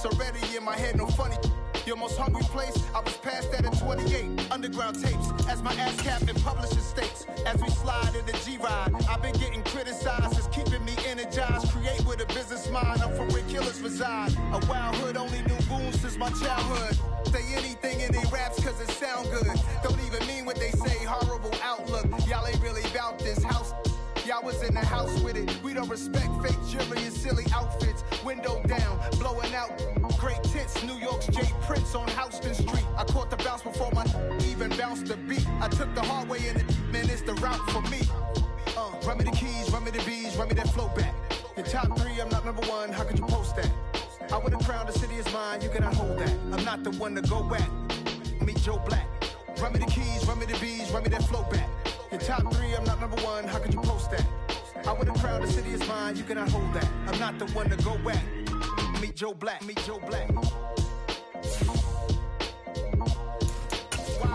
It's already in my head, no funny. Your most hungry place, I was past that at 28. Underground tapes, as my ass cap in publishing states. As we slide in the G-Ride, I've been getting criticized. It's keeping me energized. Create with a business mind, I'm from where killers reside. A wild hood, only knew goons since my childhood. Say anything in they raps cause it sound good. Don't even mean what they say, horrible outlook. Y'all ain't really about this house. Y'all was in the house with it. We don't respect fake jewelry and silly outfits. Window down, blowing out great tits. New York's J. Prince on Houston Street. I caught the bounce before my even bounced the beat. I took the hard way in it, man, it's the route for me. Run me the keys, run me the bees, run me that flow back. Your top three, I'm not number one, how could you post that? I would've crowned the city is mine, you cannot hold that. I'm not the one to go back. Meet Joe Black. Run me the keys, run me the bees, run me that flow back. Your top three, I'm not number one, how could you post that? I would've crowned the city is mine, you cannot hold that. I'm not the one to go back. Meet Joe Black, meet Joe Black. Why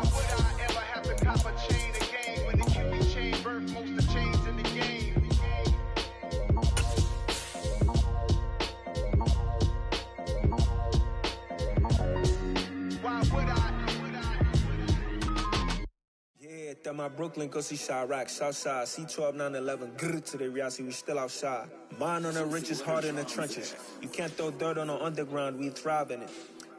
would I ever have to cop a chain again when the QB chain birthed most of the chains in the game? Why would I? At my Brooklyn, go see Chirac, Southside, C12, 911, grrr to the Riasi, we still outside. Mine on the riches, heart in the trenches. You can't throw dirt on the underground, we thrive in it.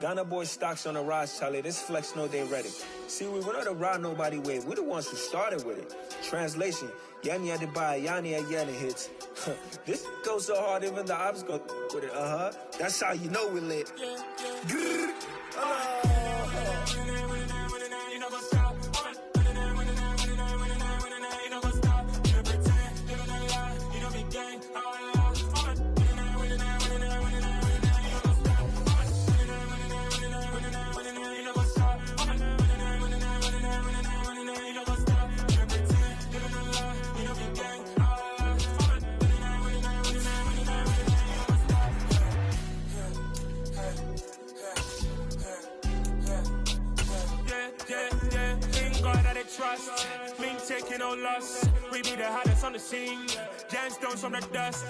Ghana boys stocks on the rise, Charlie, this flex know they ready. See, we were not a ride nobody wave, we the ones who started with it. Translation, Yanni had to buy, Yanni had Yanni hits. This goes so hard, even the ops go with it, That's how you know we lit. Grrr, trust, me taking no loss. We be the hottest on the scene. Gemstones from the dust.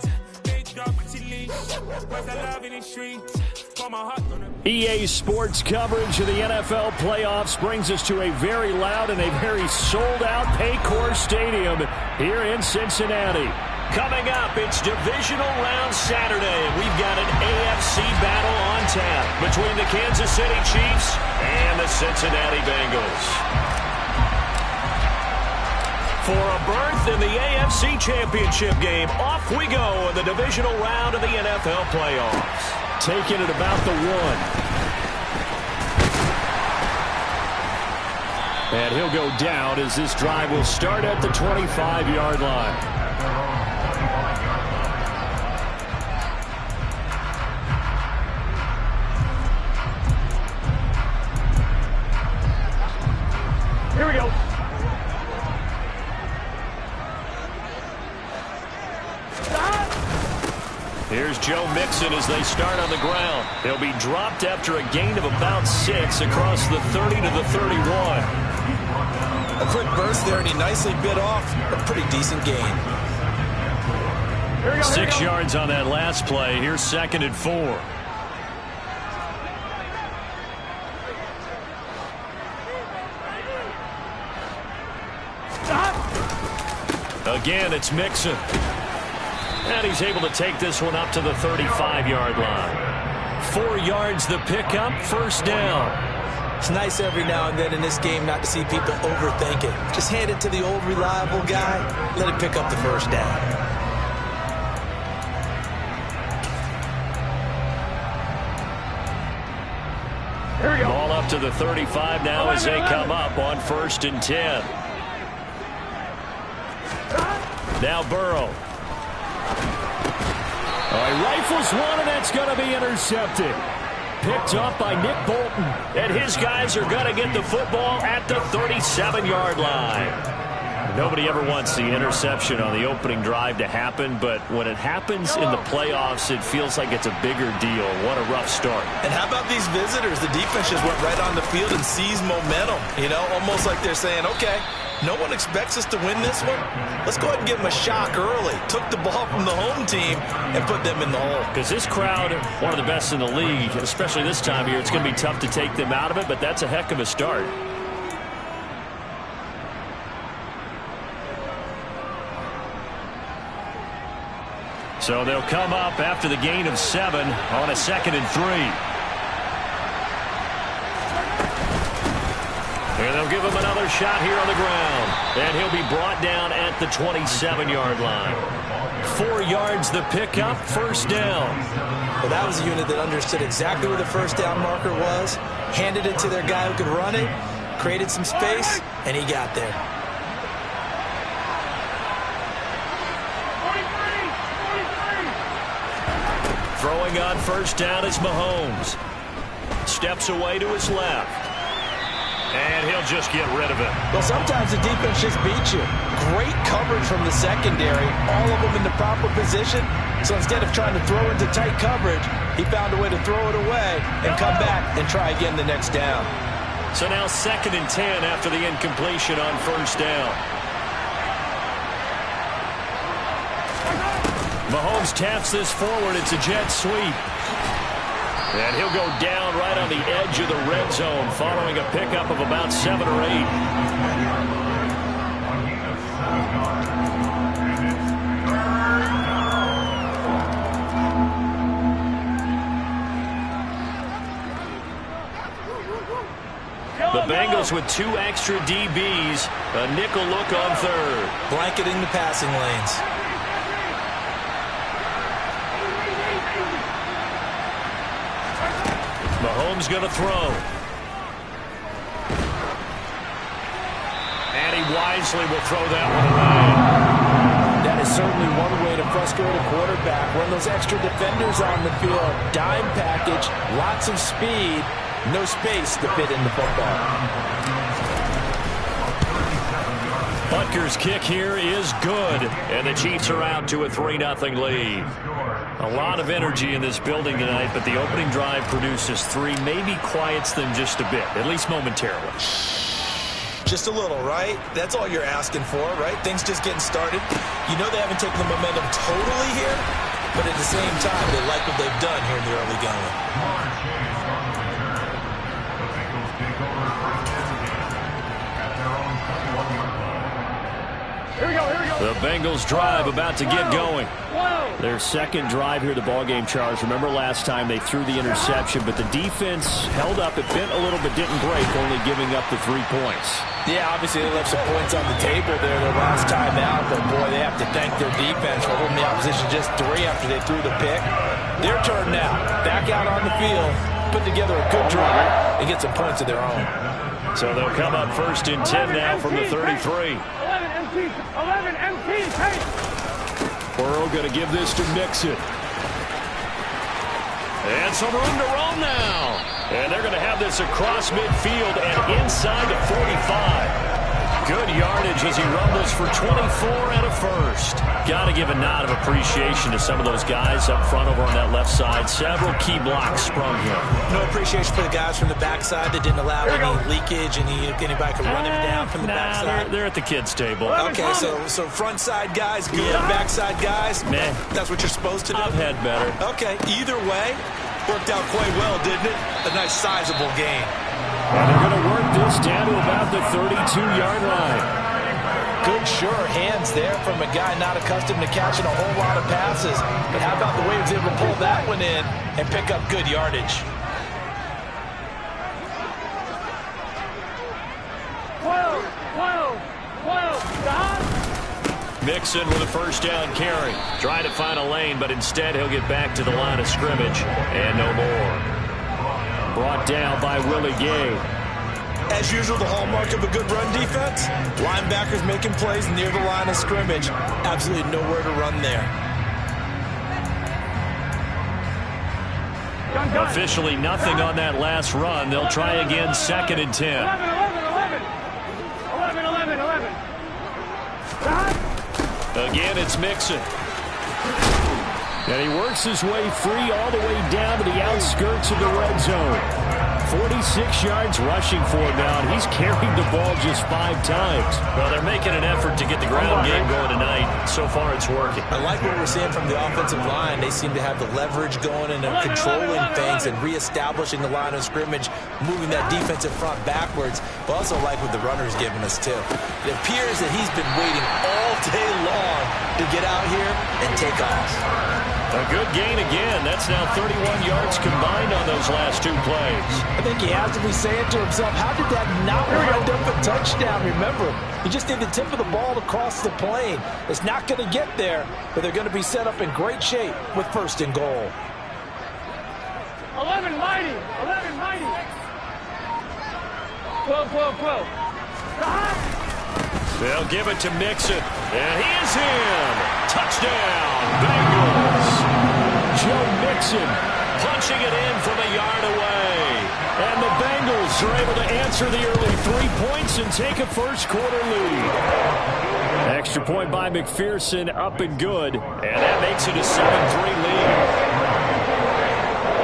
Big dog with your leash. Where's the love in the streets? For my heart on the EA Sports coverage of the NFL playoffs brings us to a very loud and a very sold-out Paycor Stadium here in Cincinnati. Coming up, it's divisional round Saturday. We've got an AFC battle on tap between the Kansas City Chiefs and the Cincinnati Bengals. For a berth in the AFC Championship game, off we go in the divisional round of the NFL playoffs. Taking it about the 1. And he'll go down as this drive will start at the 25-yard line. Here we go. Here's Joe Mixon as they start on the ground. He'll be dropped after a gain of about 6 across the 30 to the 31. A quick burst there, and he nicely bit off a pretty decent gain. 6 yards on that last play. Here's 2nd and 4. Again, it's Mixon. And he's able to take this one up to the 35-yard line. 4 yards the pickup, first down. It's nice every now and then in this game not to see people overthink it. Just hand it to the old reliable guy, let it pick up the first down. Here we go. Ball up to the 35 now as they come up on 1st and 10. Now Burrow. All right, rifles one, and that's going to be intercepted. Picked up by Nick Bolton. And his guys are going to get the football at the 37-yard line. Nobody ever wants the interception on the opening drive to happen, but when it happens in the playoffs, it feels like it's a bigger deal. What a rough start. And how about these visitors? The defense just went right on the field and seized momentum. You know, almost like they're saying, okay, No one expects us to win this one. Let's go ahead and give them a shock early. Took the ball from the home team and put them in the hole. Because this crowd, one of the best in the league, especially this time of year, it's going to be tough to take them out of it, but that's a heck of a start. So they'll come up after the gain of 7 on a 2nd and 3. And they'll give him another shot here on the ground. And he'll be brought down at the 27-yard line. 4 yards the pickup, first down. Well, that was a unit that understood exactly where the first down marker was, handed it to their guy who could run it, created some space, and he got there. Throwing on first down is Mahomes. Steps away to his left. And he'll just get rid of it. Well, sometimes the defense just beats you. Great coverage from the secondary, all of them in the proper position. So instead of trying to throw into tight coverage, he found a way to throw it away and come back and try again the next down. So now 2nd and 10 after the incompletion on first down. Mahomes taps this forward. It's a jet sweep. And he'll go down right on the edge of the red zone following a pickup of about 7 or 8. The Bengals with 2 extra DBs. A nickel look on third. Blanketing the passing lanes. Mahomes going to throw. And he wisely will throw that one away. That is certainly one way to frustrate a quarterback. Run those extra defenders on the field. Dime package, lots of speed, no space to fit in the football. Butker's kick here is good. And the Chiefs are out to a 3-0 lead. A lot of energy in this building tonight, but the opening drive produces 3, maybe quiets them just a bit, at least momentarily. Just a little, right? That's all you're asking for, right? Things just getting started. You know they haven't taken the momentum totally here, but at the same time, they like what they've done here in the early going. The Bengals drive about to get going. Their second drive here, the ballgame, Charles. Remember last time they threw the interception, but the defense held up. It bent a little but didn't break, only giving up the 3 points. Yeah, obviously they left some points on the table there their last time out, but boy, they have to thank their defense for holding the opposition just 3 after they threw the pick. Their turn now. Back out on the field, put together a good drive, and get some points of their own. So they'll come up 1st and 10 now from the 33. 11 MPs, hey! Burrow going to give this to Mixon. And some room to roam now. And they're going to have this across midfield and inside the 45. Good yardage as he rumbles for 24 and a first. Got to give a nod of appreciation to some of those guys up front over on that left side. Several key blocks sprung here. No appreciation for the guys from the backside that didn't allow any leakage, and anybody could run them down from the backside. They're at the kids' table. Okay, so front side guys, good. Backside guys, man, that's what you're supposed to do. I've had better. Okay, either way, worked out quite well, didn't it? A nice sizable gain. And they're going to work this down to about the 32-yard line. Good, sure hands there from a guy not accustomed to catching a whole lot of passes. But how about the way he was able to pull that one in and pick up good yardage? 12, stop! Mixon with a first down carry. Trying to find a lane, but instead he'll get back to the line of scrimmage. And no more. Brought down by Willie Gay. As usual, the hallmark of a good run defense. Linebackers making plays near the line of scrimmage. Absolutely nowhere to run there. Officially nothing on that last run. They'll try again 2nd and 10. 11. Again, it's Mixon. And he works his way free all the way down to the outskirts of the red zone. 46 yards rushing for him now, and he's carried the ball just 5 times. Well, they're making an effort to get the ground game going tonight. So far, it's working. I like what we're seeing from the offensive line. They seem to have the leverage going, and they're controlling things and reestablishing the line of scrimmage, moving that defensive front backwards. But also like what the runner's giving us, too. It appears that he's been waiting all day long to get out here and take off. A good gain again. That's now 31 yards combined on those last 2 plays. I think he has to be saying to himself, how did that not wind up a touchdown? Remember, you just need the tip of the ball to cross the plane. It's not going to get there, but they're going to be set up in great shape with 1st and goal. 11 mighty. 11 mighty. 12. They'll give it to Mixon. And he is in. Touchdown, Bengals. Joe Mixon punching it in from a yard away. And the Bengals are able to answer the early 3 points and take a first-quarter lead. Extra point by McPherson, up and good. And that makes it a 7-3 lead.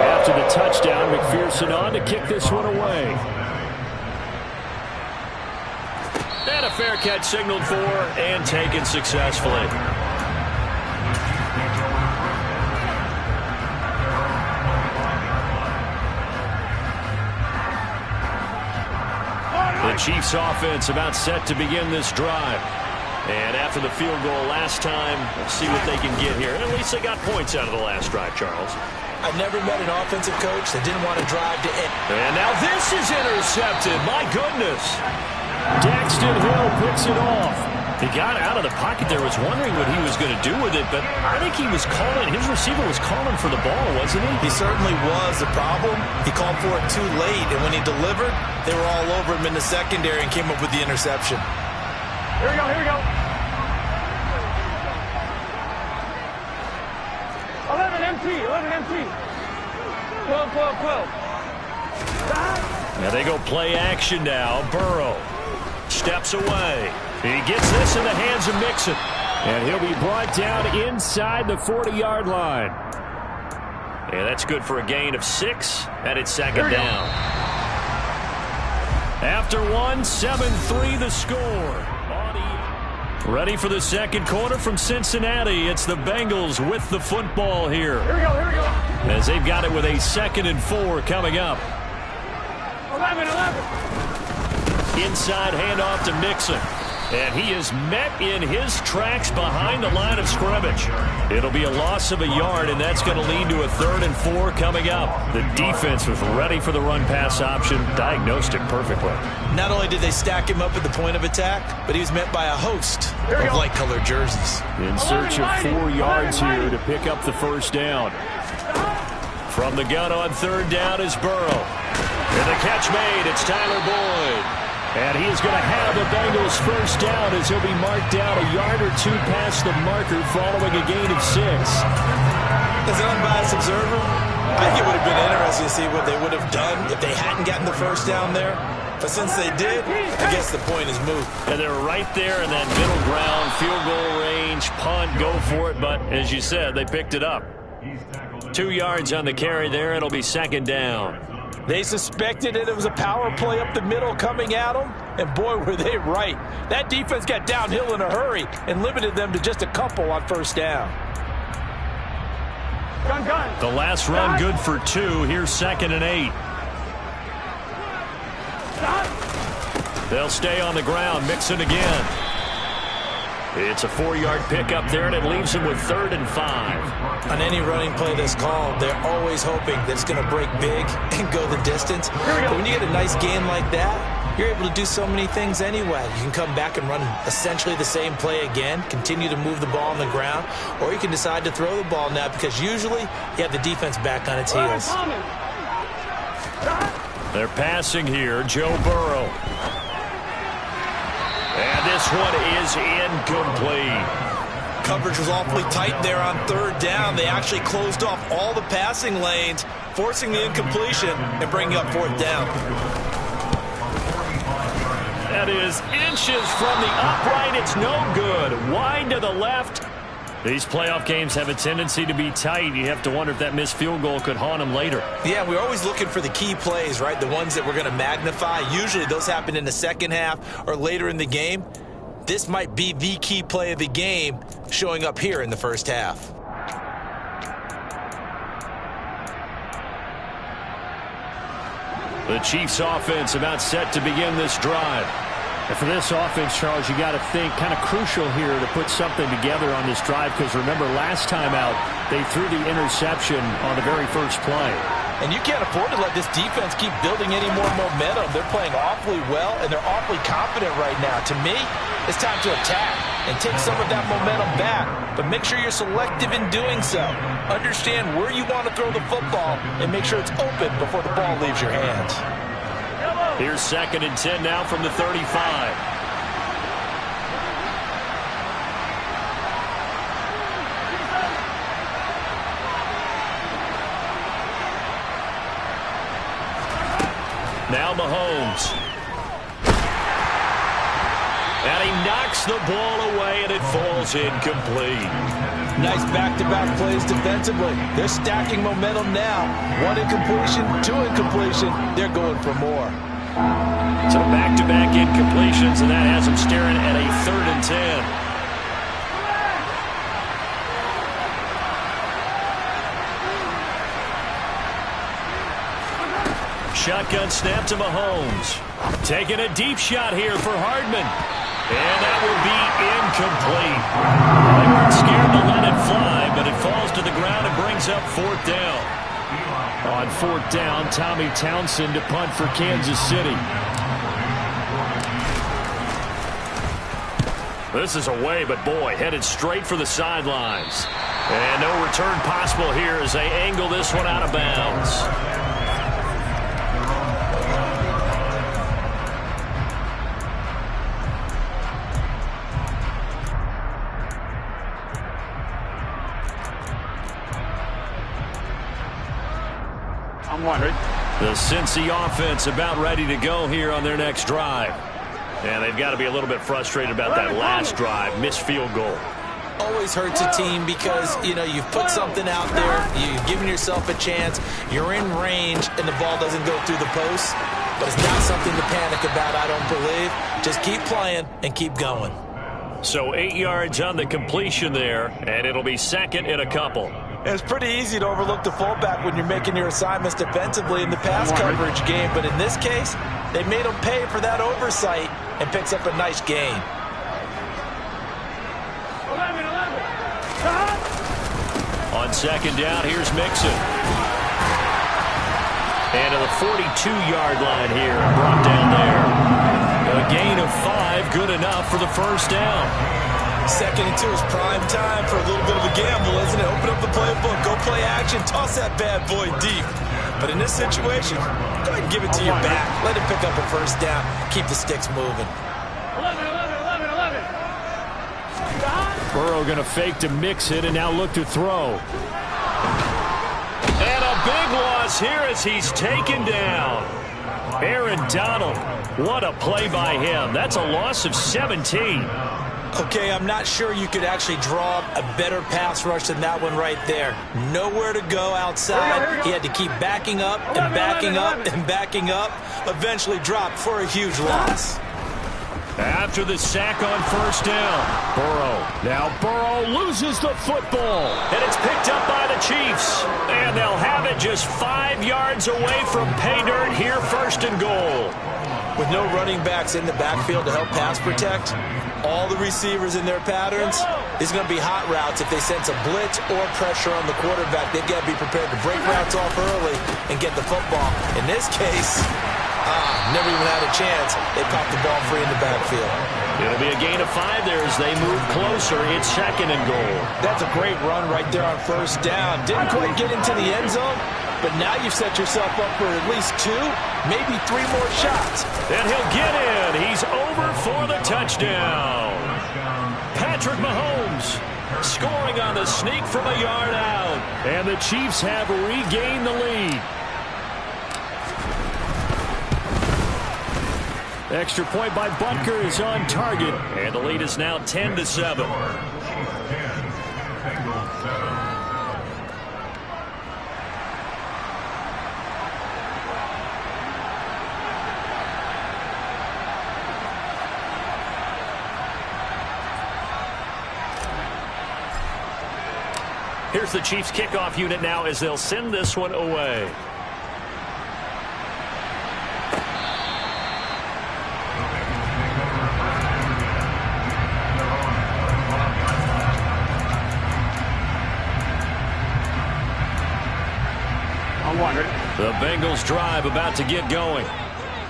After the touchdown, McPherson on to kick this one away. And a fair catch signaled for and taken successfully. The Chiefs offense about set to begin this drive. And after the field goal last time, we'll see what they can get here. And at least they got points out of the last drive, Charles. I've never met an offensive coach that didn't want to drive to end. And now this is intercepted. My goodness. Daxton Hill picks it off. He got out of the pocket there, was wondering what he was going to do with it, but I think he was calling, his receiver was calling for the ball, wasn't he? He certainly was. The problem, he called for it too late, and when he delivered, they were all over him in the secondary and came up with the interception. Here we go. 11 MT. 12. Now they go play action now. Burrow steps away. He gets this in the hands of Mixon. And he'll be brought down inside the 40-yard line. And that's good for a gain of 6, and it's 2nd down. After 1, 7-3 the score. Ready for the second quarter from Cincinnati. It's the Bengals with the football here. Here we go. As they've got it with a 2nd and 4 coming up. 11. Inside handoff to Mixon. And he is met in his tracks behind the line of scrimmage. It'll be a loss of a yard, and that's going to lead to a 3rd and 4 coming up. The defense was ready for the run-pass option, diagnosed it perfectly. Not only did they stack him up at the point of attack, but he was met by a host of light-colored jerseys. In search of 4 yards here to pick up the 1st down. From the gun on 3rd down is Burrow. And the catch made. It's Tyler Boyd. And he is going to have the Bengals 1st down as he'll be marked down a yard or 2 past the marker following a gain of 6. As an unbiased observer, I think it would have been interesting to see what they would have done if they hadn't gotten the 1st down there. But since they did, I guess the point is moot. And they're right there in that middle ground, field goal range, punt, go for it. But as you said, they picked it up. 2 yards on the carry there. It'll be 2nd down. They suspected it was a power play up the middle coming at them, and boy, were they right. That defense got downhill in a hurry and limited them to just a couple on 1st down. Gun. The last run good for 2. Here's 2nd and 8. They'll stay on the ground. Mixon again. It's a 4-yard pickup there, and it leaves him with 3rd and 5. On any running play that's called, they're always hoping that it's going to break big and go the distance. But when you get a nice gain like that, you're able to do so many things anyway. You can come back and run essentially the same play again, continue to move the ball on the ground, or you can decide to throw the ball now because usually you have the defense back on its heels. They're passing here. Joe Burrow. And this one is incomplete. Coverage was awfully tight there on 3rd down. They actually closed off all the passing lanes, forcing the incompletion and bringing up 4th down. That is inches from the upright. It's no good. Wide to the left. These playoff games have a tendency to be tight. You have to wonder if that missed field goal could haunt them later. Yeah, we're always looking for the key plays, right? The ones that we're going to magnify. Usually those happen in the second half or later in the game. This might be the key play of the game showing up here in the first half. The Chiefs offense about set to begin this drive. And for this offense, Charles, you got to think kind of crucial here to put something together on this drive, because remember last time out they threw the interception on the very first play. And you can't afford to let this defense keep building any more momentum. They're playing awfully well, and they're awfully confident right now. To me, it's time to attack and take some of that momentum back, but make sure you're selective in doing so. Understand where you want to throw the football and make sure it's open before the ball leaves your hands. Here's 2nd and 10 now from the 35. Now Mahomes. And he knocks the ball away, and it falls incomplete. Nice back-to-back plays defensively. They're stacking momentum now. 1 incompletion, 2 incompletion. They're going for more. So back-to-back incompletions, and that has them staring at a 3rd and 10. Shotgun snap to Mahomes. Taking a deep shot here for Hardman. And that will be incomplete. They weren't scared to let it fly, but it falls to the ground and brings up 4th down. On 4th down, Tommy Townsend to punt for Kansas City. This is away, but boy, headed straight for the sidelines. And no return possible here as they angle this one out of bounds. I'm wondering. The Cincy offense about ready to go here on their next drive. And they've got to be a little bit frustrated about that last drive, missed field goal. Always hurts a team because, you know, you've put something out there, you've given yourself a chance, you're in range, and the ball doesn't go through the post. But it's not something to panic about, I don't believe. Just keep playing and keep going. So 8 yards on the completion there, and it'll be 2nd and a couple. It's pretty easy to overlook the fullback when you're making your assignments defensively in the pass coverage game, but in this case, they made him pay for that oversight and picks up a nice gain. 11. On 2nd down, here's Mixon. And to the 42-yard line here, brought down there. A gain of 5, good enough for the 1st down. 2nd and 2 is prime time for a little bit of a gamble, isn't it? Open up the playbook, go play action, toss that bad boy deep. But in this situation, go ahead and give it to your back. Let him pick up a 1st down. Keep the sticks moving. 11. Burrow going to fake to mix it and now look to throw. And a big loss here as he's taken down. Aaron Donald, what a play by him. That's a loss of 17. Okay, I'm not sure you could actually draw a better pass rush than that one right there. Nowhere to go outside. He had to keep backing up and backing up and backing up. Eventually dropped for a huge loss. After the sack on 1st down, Burrow. Now Burrow loses the football. And it's picked up by the Chiefs. And they'll have it just 5 yards away from pay dirt here, 1st and goal. With no running backs in the backfield to help pass protect, all the receivers in their patterns, it's going to be hot routes if they sense a blitz or pressure on the quarterback. They've got to be prepared to break routes off early and get the football. In this case, never even had a chance. They popped the ball free in the backfield. It'll be a gain of 5 there as they move closer. It's 2nd and goal. That's a great run right there on 1st down. Didn't quite get into the end zone, but now you've set yourself up for at least 2, maybe 3 more shots. And he'll get in. He's over for the touchdown. Patrick Mahomes scoring on the sneak from a yard out. And the Chiefs have regained the lead. Extra point by Butker is on target. And the lead is now 10-7. Here's the Chiefs kickoff unit now as they'll send this one away. The Bengals drive about to get going.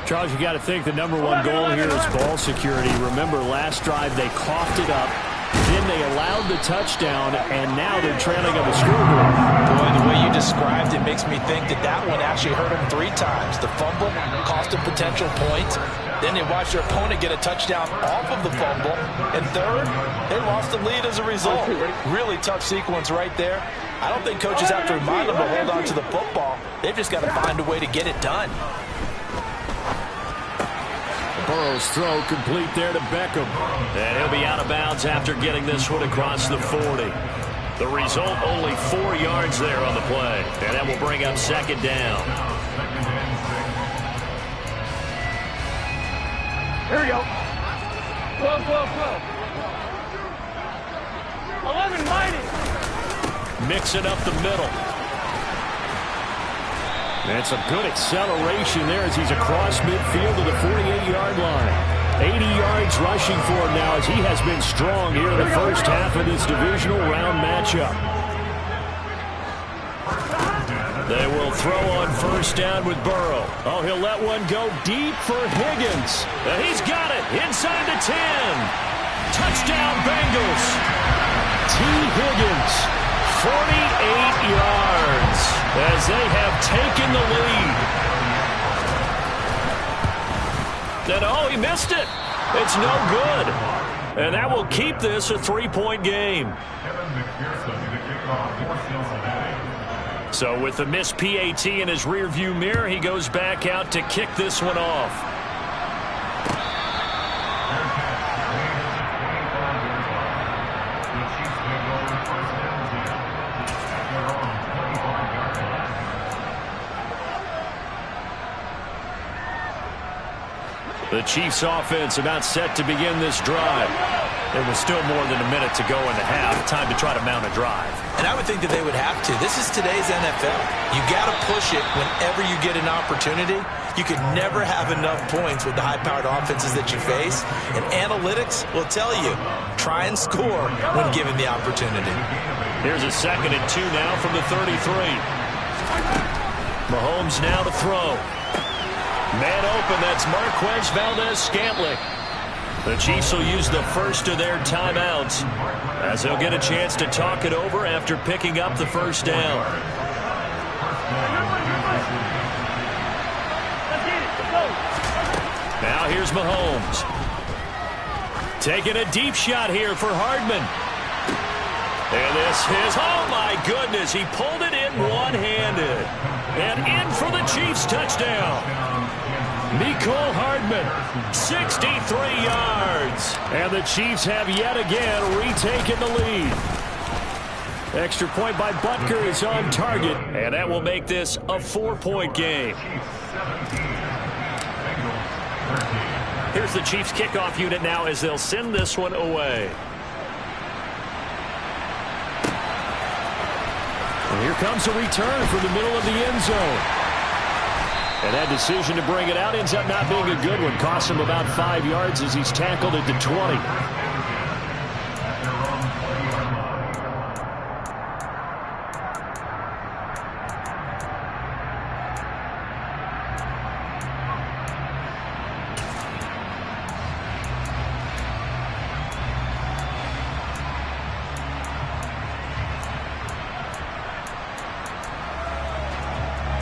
Charles, you got to think the number one goal here is ball security. Remember, last drive they coughed it up, then they allowed the touchdown, and now they're trailing on the scoreboard. Boy, the way you described it makes me think that one actually hurt them 3 times. The fumble cost a potential point. Then they watched their opponent get a touchdown off of the fumble. And third, they lost the lead as a result. Really tough sequence right there. I don't think coaches have to remind them to hold on to the football. They've just got to find a way to get it done. Burrow's throw complete there to Beckham. And he'll be out of bounds after getting this one across the 40. The result, only 4 yards there on the play. And that will bring up second down. Here we go. 12. 11 mighty. Mixing up the middle. And some good acceleration there as he's across midfield to the 48-yard line. 80 yards rushing for him now as he has been strong here in the first half of this divisional round matchup. They will throw on first down with Burrow. Oh, he'll let one go deep for Higgins. And he's got it inside the 10. Touchdown, Bengals. T. Higgins, 48 yards as they have taken the lead. And oh, he missed it. It's no good. And that will keep this a 3-point game. So with the missed PAT in his rearview mirror, he goes back out to kick this one off. The Chiefs offense about set to begin this drive. There was still more than a minute to go in the half. Time to try to mount a drive. And I would think that they would have to. This is today's NFL. You got to push it whenever you get an opportunity. You could never have enough points with the high-powered offenses that you face. And analytics will tell you, try and score when given the opportunity. Here's a 2nd and 2 now from the 33. Mahomes now to throw. Man open, that's Marquez Valdez-Scantling. The Chiefs will use the first of their timeouts as they'll get a chance to talk it over after picking up the first down. Now here's Mahomes. Taking a deep shot here for Hardman. And this is, oh my goodness, he pulled it in one-handed. And in for the Chiefs touchdown. Mecole Hardman, 63 yards. And the Chiefs have yet again retaken the lead. Extra point by Butker is on target. And that will make this a 4-point game. Here's the Chiefs kickoff unit now as they'll send this one away. And here comes a return from the middle of the end zone. And that decision to bring it out ends up not being a good one. Costs him about 5 yards as he's tackled at the 20.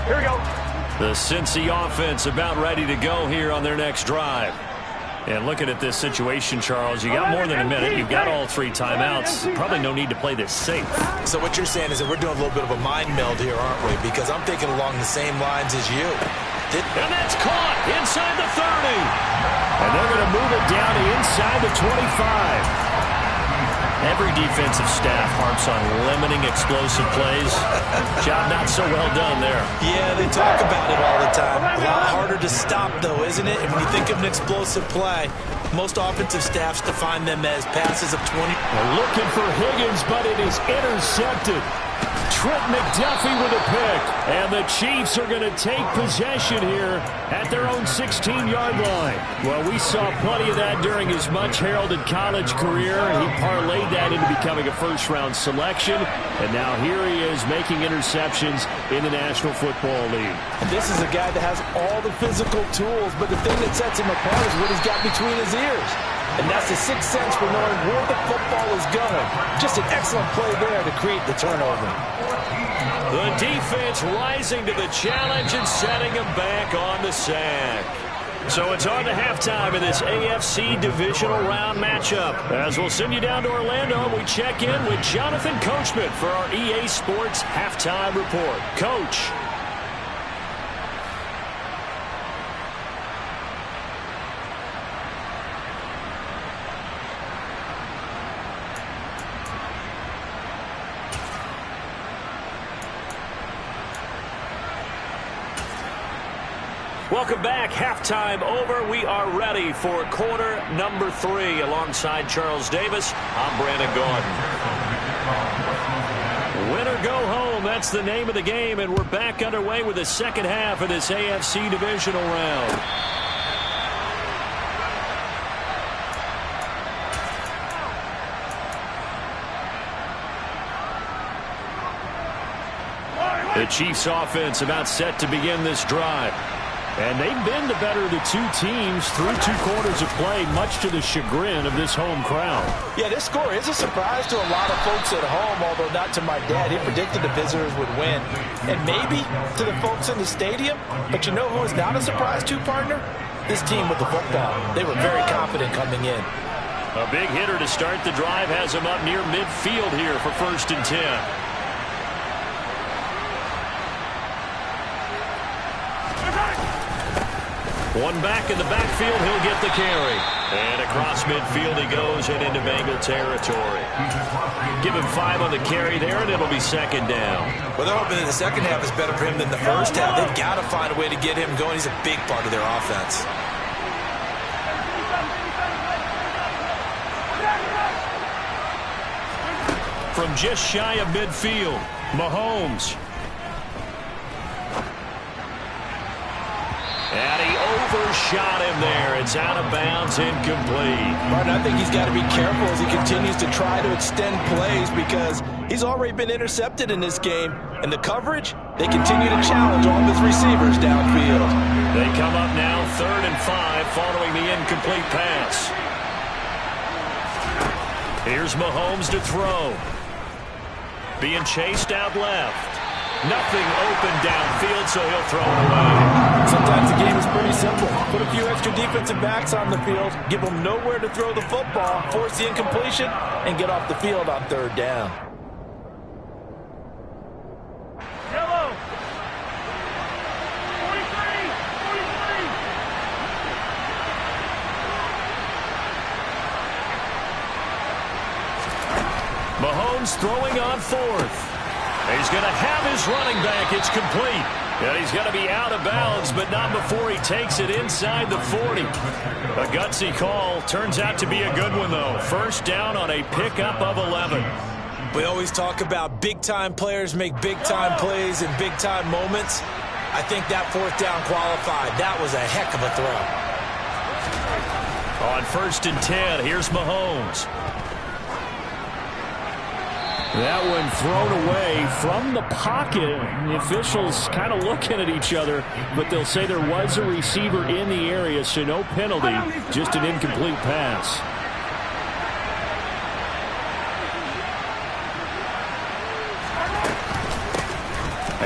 Here we go. The Cincy offense about ready to go here on their next drive. And looking at this situation, Charles, you got more than a minute. You've got all 3 timeouts. Probably no need to play this safe. So what you're saying is that we're doing a little bit of a mind meld here, aren't we? Because I'm thinking along the same lines as you. And that's caught inside the 30. And they're going to move it down to inside the 25. Every defensive staff harps on limiting explosive plays. Job not so well done there. Yeah, they talk about it all the time. A lot harder to stop, though, isn't it? And when you think of an explosive play, most offensive staffs define them as passes of 20. They're looking for Higgins, but it is intercepted. Trent McDuffie with a pick. And the Chiefs are going to take possession here at their own 16-yard line. Well, we saw plenty of that during his much-heralded college career, and he parlayed that into becoming a first-round selection. And now here he is making interceptions in the National Football League. And this is a guy that has all the physical tools, but the thing that sets him apart is what he's got between his ears. And that's the sixth sense for knowing where the football is going. Just an excellent play there to create the turnover. The defense rising to the challenge and setting him back on the sack. So it's on to halftime in this AFC divisional round matchup. As we'll send you down to Orlando, we check in with Jonathan Coachman for our EA Sports Halftime Report. Coach. Welcome back. Halftime over. We are ready for quarter number 3. Alongside Charles Davis, I'm Brandon Gordon. Win or go home, that's the name of the game, and we're back underway with the second half of this AFC divisional round. The Chiefs offense about set to begin this drive. And they've been the better of the two teams through 2 quarters of play, much to the chagrin of this home crowd. Yeah, this score is a surprise to a lot of folks at home, although not to my dad. He predicted the visitors would win. And maybe to the folks in the stadium. But you know who is not a surprise to, partner? This team with the football. They were very confident coming in. A big hitter to start the drive has him up near midfield here for 1st and 10. One back in the backfield, he'll get the carry. And across midfield he goes and into Bengal territory. Give him 5 on the carry there, and it'll be 2nd down. Well, they're hoping that the second half is better for him than the first half. They've got to find a way to get him going. He's a big part of their offense. From just shy of midfield, Mahomes. And he overshot him there. It's out of bounds, incomplete. Martin, I think he's got to be careful as he continues to try to extend plays because he's already been intercepted in this game. And the coverage, they continue to challenge all of his receivers downfield. They come up now 3rd and 5 following the incomplete pass. Here's Mahomes to throw. Being chased out left. Nothing open downfield, so he'll throw it away. Sometimes the game is pretty simple. Put a few extra defensive backs on the field, give them nowhere to throw the football, force the incompletion, and get off the field on 3rd down. Yellow. 43. Mahomes throwing on 4th. He's going to have his running back. It's complete. And he's going to be out of bounds, but not before he takes it inside the 40. A gutsy call. Turns out to be a good one, though. 1st down on a pickup of 11. We always talk about big-time players make big-time plays in big-time moments. I think that 4th down qualified. That was a heck of a throw. On 1st and 10, here's Mahomes. That one thrown away from the pocket. The officials kind of looking at each other, but they'll say there was a receiver in the area, so no penalty, just an incomplete pass.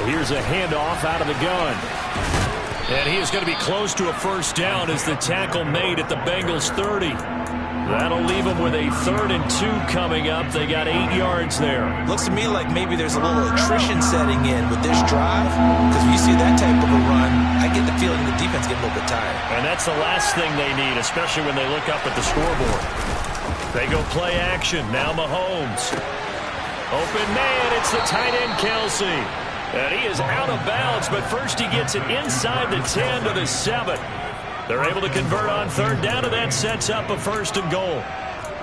Here's a handoff out of the gun. And he is going to be close to a 1st down as the tackle made at the Bengals 30. That'll leave them with a 3rd and 2 coming up. They got 8 yards there. Looks to me like maybe there's a little attrition setting in with this drive. Because when you see that type of a run, I get the feeling the defense getting a little bit tired. And that's the last thing they need, especially when they look up at the scoreboard. They go play action. Now Mahomes. Open man. It's the tight end, Kelsey. And he is out of bounds, but first he gets it inside the 10 to the 7. They're able to convert on 3rd down, and that sets up a 1st and goal.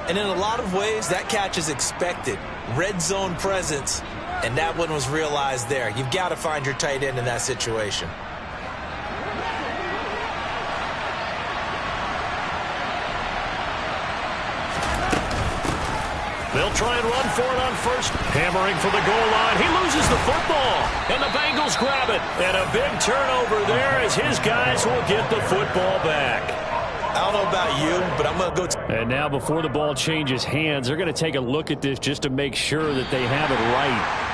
And in a lot of ways, that catch is expected. Red zone presence. And that one was realized there. You've got to find your tight end in that situation. They'll try and run for it on first. Hammering for the goal line. He loses the football. And the Bengals grab it. And a big turnover there as his guys will get the football back. I don't know about you, but I'm going to go. And now before the ball changes hands, they're going to take a look at this just to make sure that they have it right.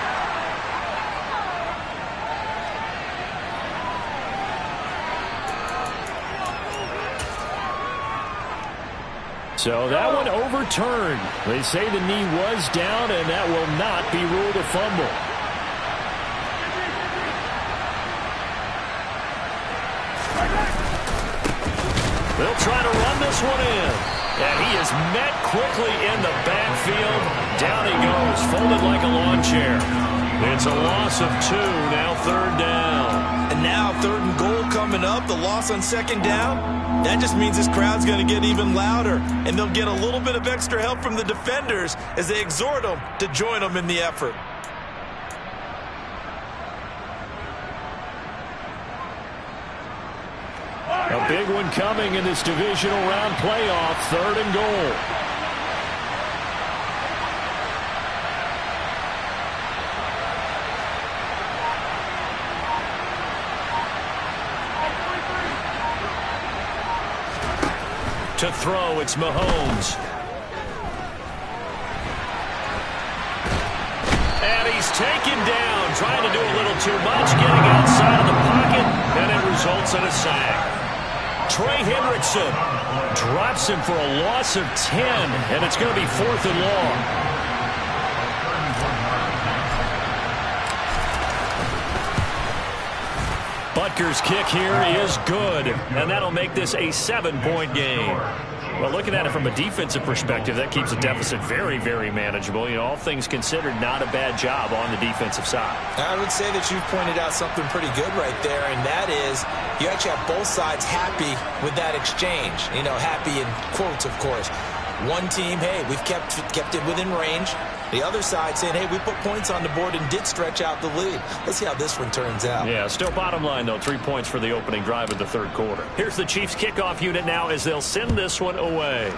So that one overturned. They say the knee was down, and that will not be ruled a fumble. They'll try to run this one in. And he is met quickly in the backfield. Down he goes, folded like a lawn chair. It's a loss of 2, now 3rd down. And now 3rd and goal coming up, the loss on 2nd down. That just means this crowd's going to get even louder, and they'll get a little bit of extra help from the defenders as they exhort them to join them in the effort. A big one coming in this divisional round playoff, 3rd and goal. To throw, it's Mahomes. And he's taken down, trying to do a little too much, getting outside of the pocket, and it results in a sack. Trey Hendrickson drops him for a loss of 10, and it's going to be 4th and long. Butker's kick here is good, and that'll make this a 7-point game. Well, looking at it from a defensive perspective, that keeps the deficit very, very manageable. You know, all things considered, not a bad job on the defensive side. I would say that you've pointed out something pretty good right there, and that is you actually have both sides happy with that exchange. You know, happy in quotes, of course. One team, hey, we've kept it within range. The other side saying, hey, we put points on the board and did stretch out the lead. Let's see how this one turns out. Yeah, still bottom line, though, 3 points for the opening drive of the 3rd quarter. Here's the Chiefs kickoff unit now as they'll send this one away.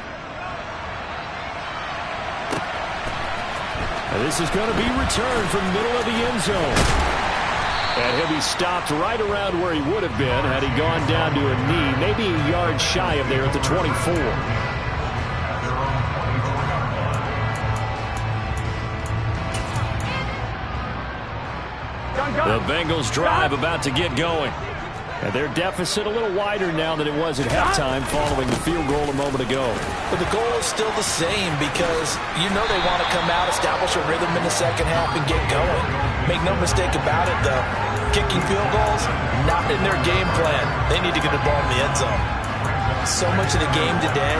And this is going to be returned from the middle of the end zone. And he'll be stopped right around where he would have been had he gone down to a knee, maybe a yard shy of there at the 24. The Bengals drive about to get going. And their deficit a little wider now than it was at halftime following the field goal a moment ago. But the goal is still the same because you know they want to come out, establish a rhythm in the second half, and get going. Make no mistake about it, though. Kicking field goals, not in their game plan. They need to get the ball in the end zone. So much of the game today,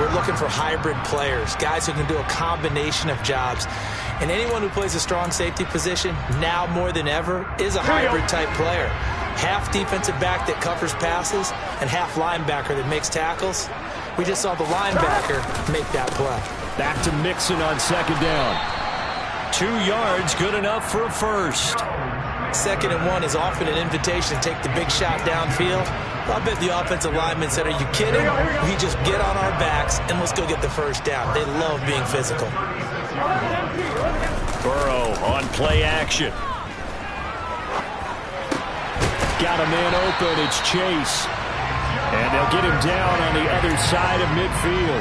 we're looking for hybrid players, guys who can do a combination of jobs. And anyone who plays a strong safety position, now more than ever, is a hybrid-type player. Half defensive back that covers passes and half linebacker that makes tackles. We just saw the linebacker make that play. Back to Mixon on 2nd down. 2 yards, good enough for a first. 2nd and 1 is often an invitation to take the big shot downfield. I bet the offensive lineman said, are you kidding? We just get on our backs and let's go get the first down. They love being physical. Burrow on play action. Got a man open, it's Chase. And they'll get him down on the other side of midfield.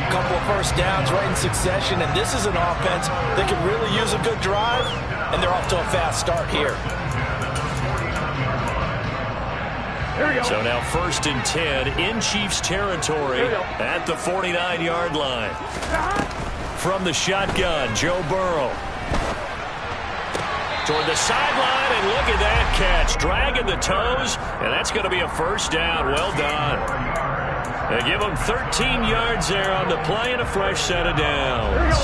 A couple of first downs right in succession, and this is an offense that could really use a good drive, and they're off to a fast start here. So now 1st and 10 in Chiefs territory at the 49-yard line. From the shotgun, Joe Burrow. Toward the sideline, and look at that catch. Dragging the toes, and that's going to be a first down. Well done. They give them 13 yards there on the play and a fresh set of downs.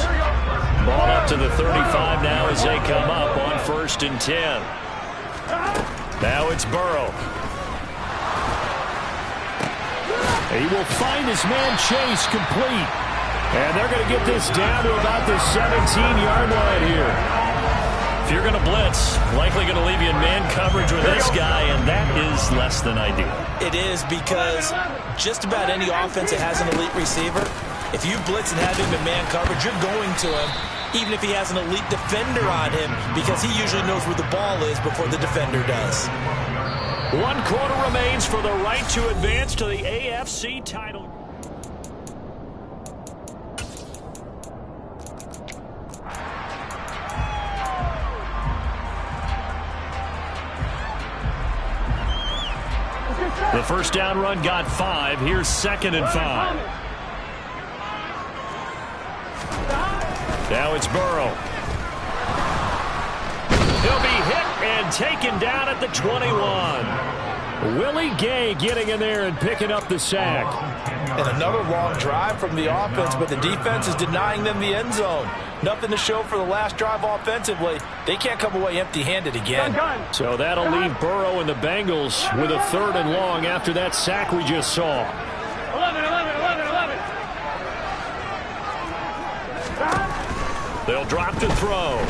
Ball up to the 35 now as they come up on 1st and 10. Now it's Burrow. He will find his man Chase complete. And they're going to get this down to about the 17-yard line here. If you're going to blitz, likely going to leave you in man coverage with this guy, and that is less than ideal. It is, because just about any offense that has an elite receiver, if you blitz and have him in man coverage, you're going to him, even if he has an elite defender on him, because he usually knows where the ball is before the defender does. 1 quarter remains for the right to advance to the AFC title. The first down run got 5. Here's 2nd and 5. Now it's Burrow. He'll be hit and taken down at the 21. Willie Gay getting in there and picking up the sack. And another long drive from the offense, but the defense is denying them the end zone. Nothing to show for the last drive offensively. They can't come away empty-handed again. So that'll leave Burrow and the Bengals with a 3rd and long after that sack we just saw. 11. They'll drop to throw.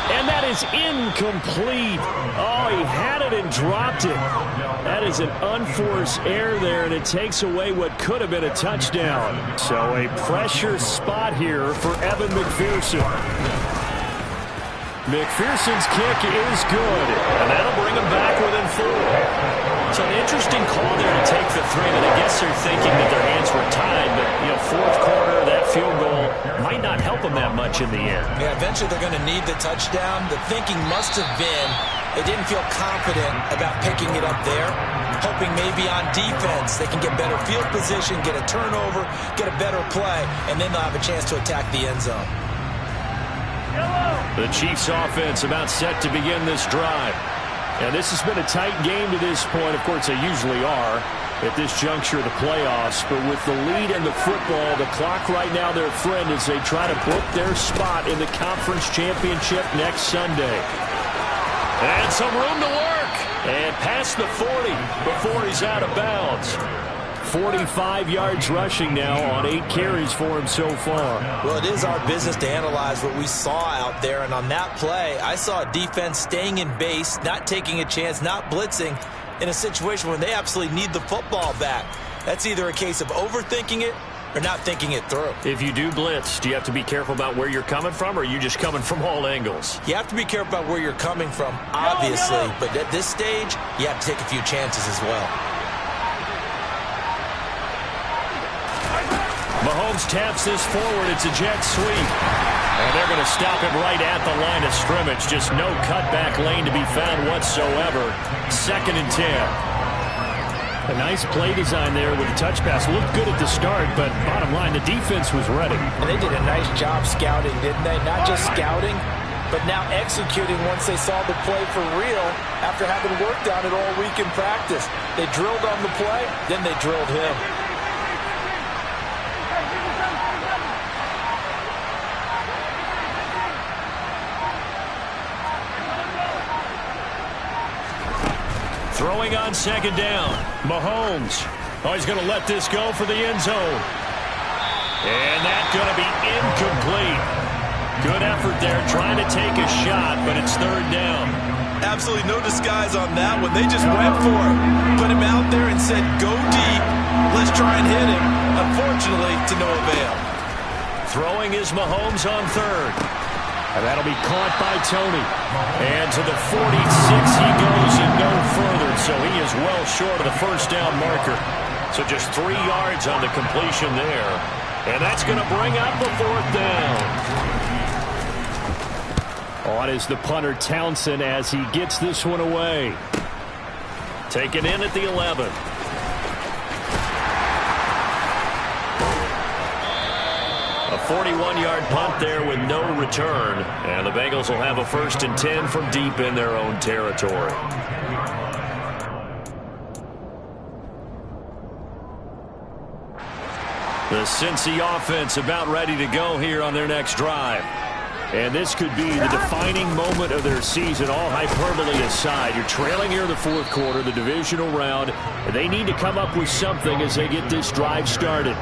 And that is incomplete. Oh, he had it and dropped it. That is an unforced error there, and it takes away what could have been a touchdown. So a pressure spot here for Evan McPherson. McPherson's kick is good, and that'll bring him back within 4. So an interesting call there to take the 3, and I guess they're thinking that their hands were tied, but, you know, 4th quarter, that field goal might not help them that much in the end. Yeah, eventually they're going to need the touchdown. The thinking must have been they didn't feel confident about picking it up there, hoping maybe on defense they can get better field position, get a turnover, get a better play, and then they'll have a chance to attack the end zone. The Chiefs offense about set to begin this drive. And this has been a tight game to this point. Of course, they usually are at this juncture of the playoffs. But with the lead in the football, the clock right now their friend as they try to book their spot in the conference championship next Sunday. And some room to work. And past the 40 before he's out of bounds. 45 yards rushing now on 8 carries for him so far. Well, it is our business to analyze what we saw out there, and on that play, I saw a defense staying in base, not taking a chance, not blitzing in a situation where they absolutely need the football back. That's either a case of overthinking it or not thinking it through. If you do blitz, do you have to be careful about where you're coming from, or are you just coming from all angles? You have to be careful about where you're coming from, obviously, but at this stage, you have to take a few chances as well. Mahomes taps this forward. It's a jet sweep. And they're going to stop him right at the line of scrimmage. Just no cutback lane to be found whatsoever. 2nd and 10. A nice play design there with a touch pass. Looked good at the start, but bottom line, the defense was ready. And they did a nice job scouting, didn't they? Not just scouting, but now executing once they saw the play for real after having worked on it all week in practice. They drilled on the play, then they drilled him. Throwing on 2nd down. Mahomes. Oh, he's going to let this go for the end zone. And that's going to be incomplete. Good effort there trying to take a shot, but it's 3rd down. Absolutely no disguise on that one. They just went for it. Put him out there and said, go deep. Let's try and hit him. Unfortunately, to no avail. Throwing is Mahomes on 3rd. And that'll be caught by Tony. And to the 46 he goes and no further. So he is well short of the 1st down marker. So just 3 yards on the completion there. And that's going to bring up the 4th down. On is the punter Townsend as he gets this one away. Taken in at the 11. A 41-yard punt there with no return. And the Bengals will have a 1st and 10 from deep in their own territory. The Cincy offense about ready to go here on their next drive. And this could be the defining moment of their season, all hyperbole aside. You're trailing here in the 4th quarter, the divisional round, and they need to come up with something as they get this drive started.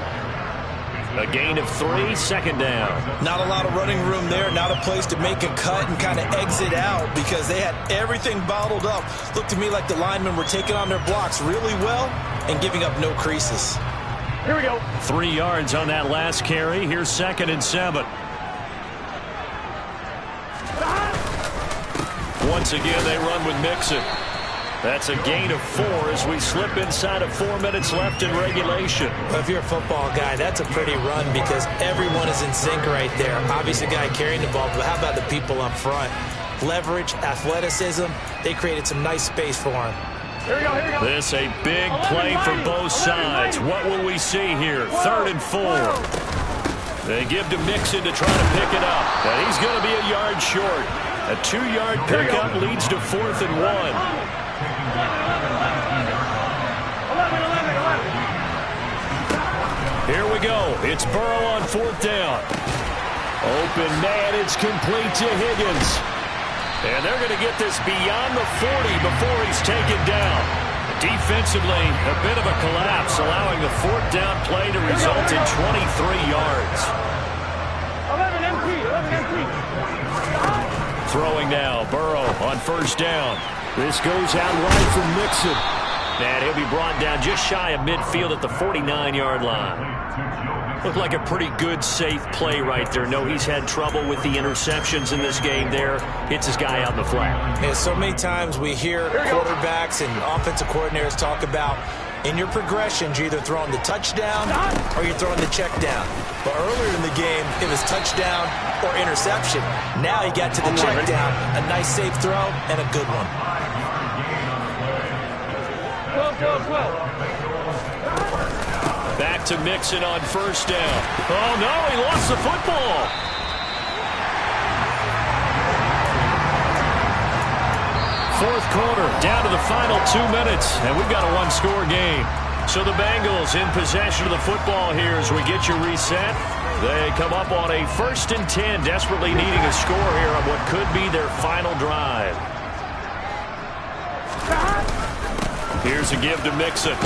A gain of 3, second down. Not a lot of running room there, not a place to make a cut and kind of exit out because they had everything bottled up. Looked to me like the linemen were taking on their blocks really well and giving up no creases. Here we go. 3 yards on that last carry. Here's 2nd and 7. Once again, they run with Mixon. That's a gain of 4 as we slip inside of 4 minutes left in regulation. Well, if you're a football guy, that's a pretty run because everyone is in sync right there. Obviously, the guy carrying the ball, but how about the people up front? Leverage, athleticism, they created some nice space for him. Here we go, here we go. This a big play for both sides. What will we see here? 3rd and 4. They give to Mixon to try to pick it up. And he's going to be a yard short. A 2-yard pickup leads to 4th and 1. Here we go. It's Burrow on 4th down. Open man, it's complete to Higgins. And they're going to get this beyond the 40 before he's taken down. Defensively, a bit of a collapse, allowing the 4th down play to result in 23 yards. 11 empty. Throwing now, Burrow on 1st down. This goes out wide from Mixon. And he'll be brought down just shy of midfield at the 49-yard line. Looked like a pretty good, safe play right there. No, he's had trouble with the interceptions in this game there. Hits his guy out in the flat. Yeah, so many times we hear quarterbacks and offensive coordinators talk about in your progressions, you're either throwing the touchdown or you're throwing the check down. But earlier in the game, it was touchdown or interception. Now he got to the check down. A nice, safe throw and a good one. 12. Back to Mixon on 1st down. Oh, no, he lost the football. Fourth quarter, down to the final 2 minutes, and we've got a one-score game. So the Bengals in possession of the football here as we get you reset. They come up on a 1st and 10, desperately needing a score here on what could be their final drive. Here's a give to Mixon.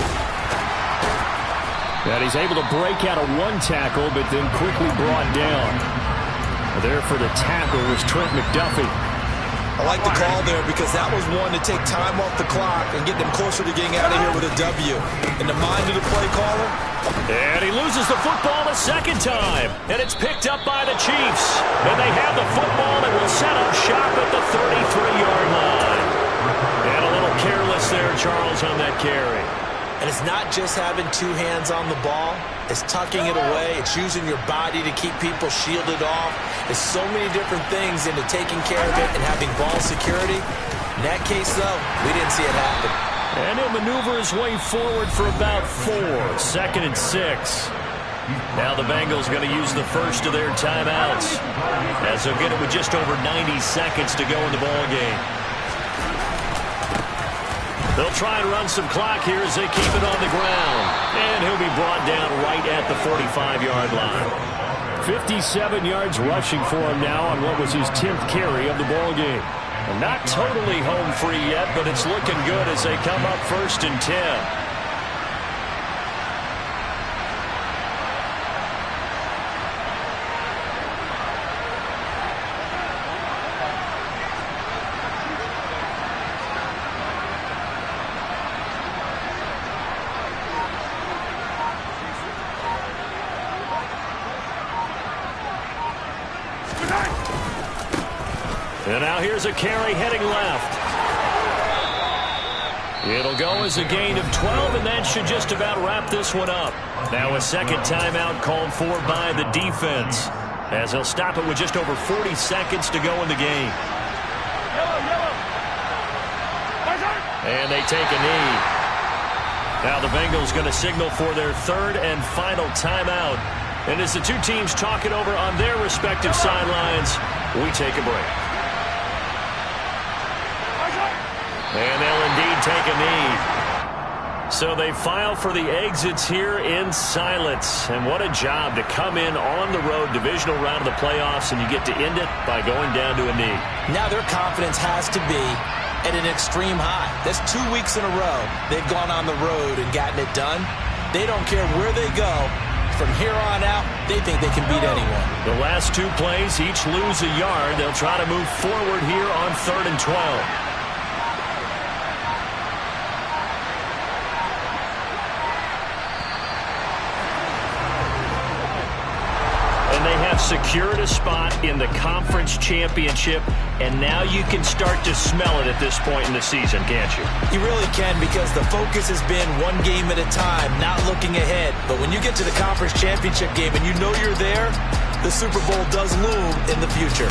And he's able to break out of 1 tackle, but then quickly brought down. There for the tackle was Trent McDuffie. I like the call there because that was one to take time off the clock and get them closer to getting out of here with a W. In the mind of the play caller. And he loses the football a 2nd time. And it's picked up by the Chiefs. And they have the football and will set up shop at the 33-yard line. And a little careless there, Charles, on that carry. And it's not just having 2 hands on the ball. It's tucking it away. It's using your body to keep people shielded off. There's so many different things into taking care of it and having ball security. In that case, though, we didn't see it happen. And he'll maneuver his way forward for about 4. 2nd and 6. Now the Bengals going to use the first of their timeouts as they'll get it with just over 90 seconds to go in the ball game. They'll try and run some clock here as they keep it on the ground. And he'll be brought down right at the 45-yard line. 57 yards rushing for him now on what was his 10th carry of the ball game. And not totally home free yet, but it's looking good as they come up 1st and 10. And now here's a carry heading left. It'll go as a gain of 12, and that should just about wrap this one up. Now a 2nd timeout called for by the defense, as they'll stop it with just over 40 seconds to go in the game. And they take a knee. Now the Bengals going to signal for their 3rd and final timeout. And as the 2 teams talk it over on their respective sidelines, we take a break. And they'll indeed take a knee. So they file for the exits here in silence. And what a job to come in on the road, divisional round of the playoffs, and you get to end it by going down to a knee. Now their confidence has to be at an extreme high. That's 2 weeks in a row they've gone on the road and gotten it done. They don't care where they go. from here on out, they think they can beat anyone. The last two plays, each lose a yard. They'll try to move forward here on 3rd and 12. Secured a spot in the conference championship, and now you can start to smell it at this point in the season, can't you? You really can, because the focus has been one game at a time, not looking ahead. But when you get to the conference championship game and you know you're there, the Super Bowl does loom in the future.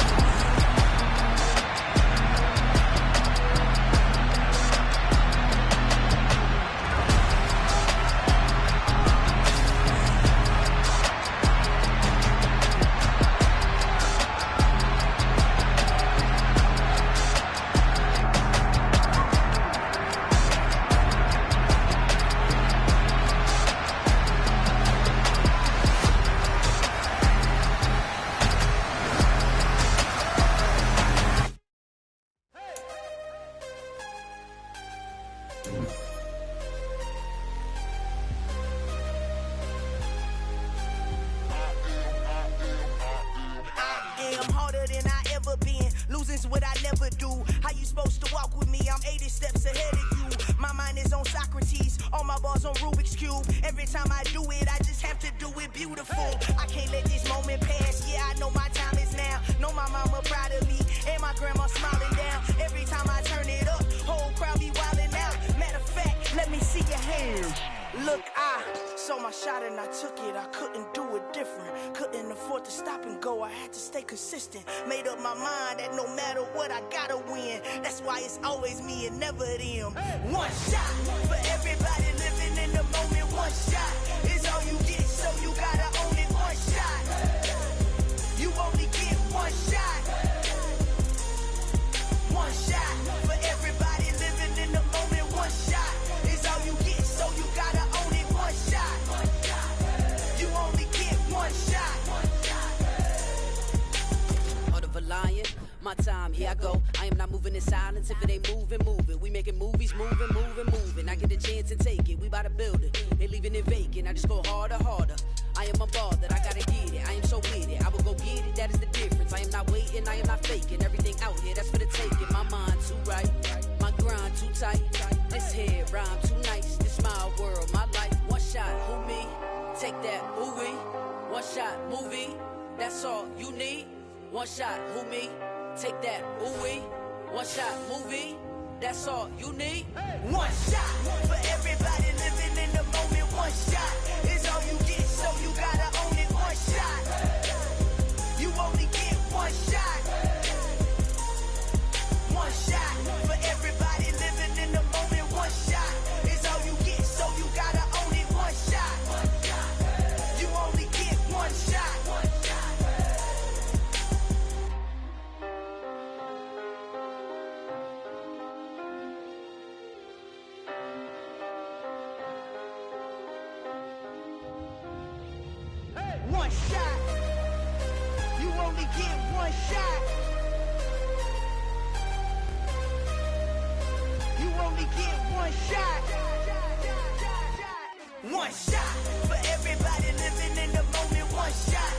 Consistent, made up my mind that no matter what I gotta win. That's why it's always me and never them. One shot for everybody living in the moment. One shot is all you get, so you gotta own it. One shot, you only get one shot. One shot for everybody living in the moment. One shot is all you get, so you gotta own it. One shot, you only get one shot. Lion, my time, here I go. I am not moving in silence. If it ain't moving, move it. We making movies, moving. I get a chance and take it. We bout to build it. They leaving it vacant. I just go harder. I am a ball that I gotta get it. I am so with it. I will go get it. That is the difference. I am not waiting. I am not faking. Everything out here, that's for the taking. My mind too right. My grind too tight. This head rhyme too nice. This my world, my life. One shot, who me? Take that, ooh-wee. One shot, movie. That's all you need. One shot, who me? Take that, ooh-wee. One shot, movie. That's all you need. One shot for everybody living in the moment. One shot is all you get, so you gotta own it. One shot, you only get one shot. One shot for everybody living in the moment. One shot is all you get, so you gotta own it. One shot, you only get one shot. One shot. You only get one shot. You only get one shot. One shot for everybody living in the moment. One shot